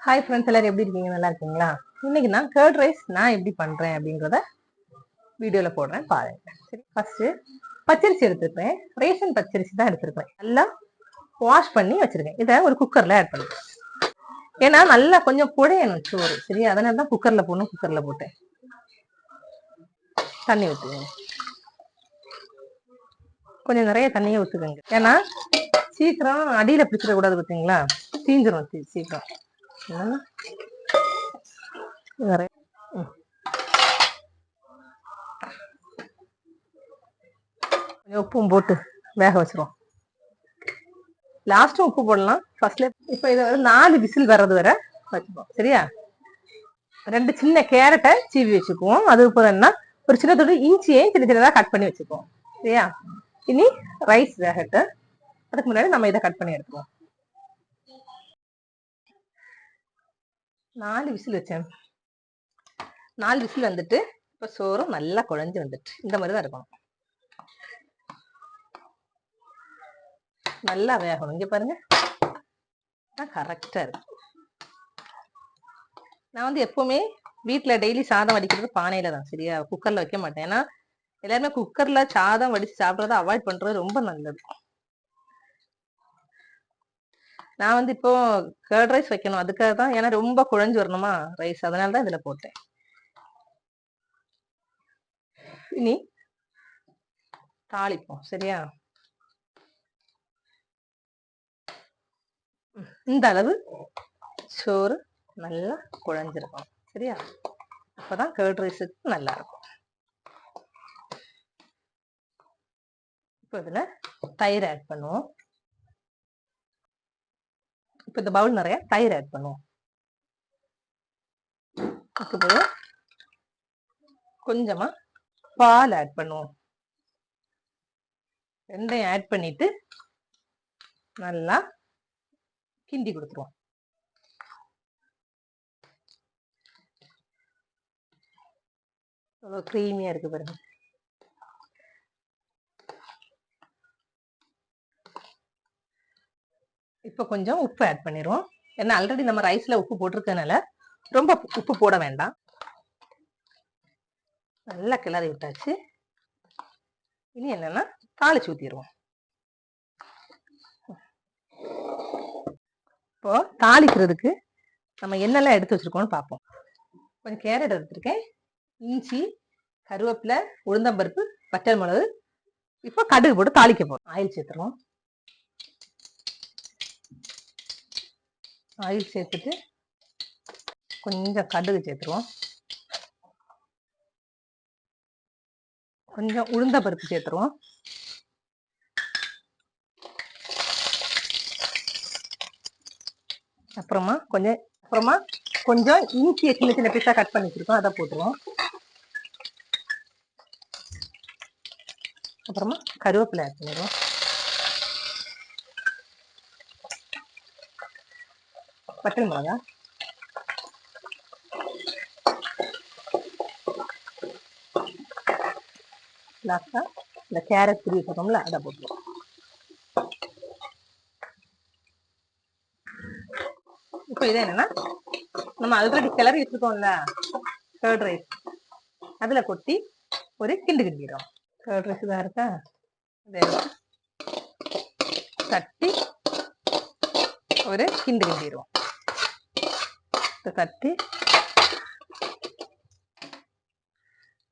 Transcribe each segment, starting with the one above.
Hi friends, எல்லாரும் எப்படி இருக்கீங்க? நல்லா இருக்கீங்களா? இன்னைக்கு நான் கர்ட் ரைஸ் நான் எப்படி பண்றேன் அப்படின்றத வீடியோல போடுறேன், பாருங்க. சரி, ஃபர்ஸ்ட் பச்சரிசி எடுத்துருப்பேன். ரேஷன் பச்சரிசி தான் எடுத்திருப்பேன். நல்லா வாஷ் பண்ணி வச்சிருக்கேன். இதை ஒரு குக்கர்ல ஆட் பண்ணுவேன். ஏன்னா நல்லா கொஞ்சம் குழையணும் சோறு. சரி, அதனால தான் குக்கர்ல போடணும். குக்கர்ல போட்டேன். தண்ணி ஊற்றுவேன். கொஞ்சம் நிறைய தண்ணியை ஊற்றுக்கங்க. ஏன்னா சீக்கிரம் அடியில பிடிச்சிட கூடாது. பார்த்தீங்களா, தீஞ்சிரும் சீக்கிரம். நிறைய உப்பும் போட்டு வேக வச்சிரும். லாஸ்ட்டும் உப்பு போடலாம் ஃபர்ஸ்ட்ல. இப்ப இதை 4 விசில் வர்றது வரை வச்சுப்போம். சரியா? 2 சின்ன கேரட்டை சீவி வச்சுக்குவோம். அது இப்போ என்ன, ஒரு சின்ன துண்டு இஞ்சியை சின்ன சின்னதாக கட் பண்ணி வச்சுக்குவோம். சரியா? இனி ரைஸ் வேகட்டு. அதுக்கு முன்னாடி நம்ம இதை கட் பண்ணி எடுத்துவோம். 4 விசில் வச்சேன். 4 விசில் வந்துட்டு இப்ப சோறும் நல்லா குழஞ்சு வந்துட்டு இந்த மாதிரிதான் இருக்கணும். நல்லா வேகணும். இங்க பாருங்க, கரெக்டா இருக்கு. நான் எப்பவுமே வீட்டுல டெய்லி சாதம் வடிக்கிறது பானையில தான். சரியா? குக்கர்ல வைக்க மாட்டேன். ஏன்னா எல்லாருமே குக்கர்ல சாதம் வடிச்சு சாப்பிடறத அவாய்ட் பண்றது ரொம்ப நல்லது. நான் இப்போ கர்ட் ரைஸ் வைக்கணும், அதுக்காக தான். ஏன்னா ரொம்ப குழஞ்சு வரணுமா ரைஸ், அதனாலதான் இதுல போட்டேன். இனி தாளிப்போம். சரியா? இந்த அளவு சோறு நல்லா குழஞ்சிருக்கும். சரியா? அப்பதான் கர்ட் ரைஸுக்கு நல்லா இருக்கும். இப்போ இதுல தயிர் ஆட் பண்ணுவோம். இப்போ இந்த பவுல் நிறைய தயிர் ஆட் பண்ணுவோம். கொஞ்சமா பால் ஆட் பண்ணுவோம். ரெண்டையும் ஆட் பண்ணிட்டு நல்லா கிண்டி கொடுத்துருவோம். அவ்வளவு கிரீமியா இருக்கு பாருங்க. இப்ப கொஞ்சம் உப்பு ஆட் பண்ணிடுவோம். ஏன்னா ஆல்ரெடி நம்ம ரைஸ்ல உப்பு போட்டிருக்கனால ரொம்ப உப்பு போட வேண்டாம். நல்லா கிளறி விட்டாச்சு. இனி என்னன்னா தாளிச்சு ஊத்திடுவோம். இப்போ தாளிக்கிறதுக்கு நம்ம என்னெல்லாம் எடுத்து வச்சிருக்கோம்னு பார்ப்போம். கொஞ்சம் கேரட் எடுத்திருக்கேன், இஞ்சி, கருவேப்பிலை, உளுந்தம்பருப்பு, பச்சை மிளகு. இப்போ கடுகு போட்டு தாளிக்க போறோம். ஆயில் சேர்த்துருவோம். ஆயில் சேர்த்துட்டு கொஞ்சம் கடுகு சேர்த்துருவோம். கொஞ்சம் உளுந்த பருப்பு சேர்த்துருவோம். அப்புறமா கொஞ்சம் இஞ்சியை சின்ன சின்ன பீஸா கட் பண்ணி வச்சிருக்கோம், அதை போட்டுருவோம். அப்புறமா கருவேப்பிலை ஆட் பண்ணிடுவோம். பச்சை மிளகா, லாஸ்டா இந்த கேரட் துருவி வச்சிருக்கோம்ல, அதை போட்டுருவோம். இப்போ இது என்னன்னா, நம்ம ஆல்ரெடி கிளறி வச்சிருக்கோம்ல கர்ட் ரைஸ், அதுல கொட்டி ஒரு கிண்டு கிண்டிடுவோம். கர்ட் ரைஸ் தான் இருக்கா, தட்டி ஒரு கிண்டு கிண்டிடுவோம். தட்டி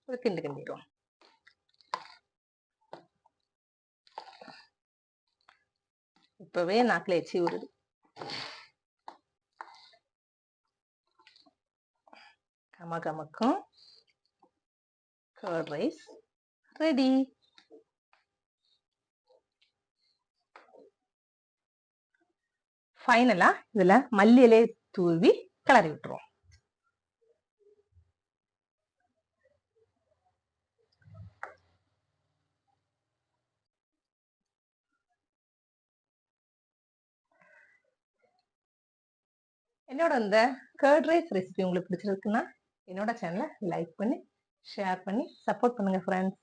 ஒரு கிண்டு கிண்டிடுவோம். இப்பவே நாக்குல எச்சி ஊறுது. கமகமக்கும் கர்ட் ரைஸ் ரெடி. ஃபைனலா இதுல மல்லி இலையை தூவி கிளறி விட்டுருவோம். என்னோட இந்த கர்ட் ரைஸ் ரெசிபி உங்களுக்கு பிடிச்சிருக்குன்னா என்னோட சேனலை லைக் பண்ணி ஷேர் பண்ணி சப்போர்ட் பண்ணுங்க ஃப்ரெண்ட்ஸ்.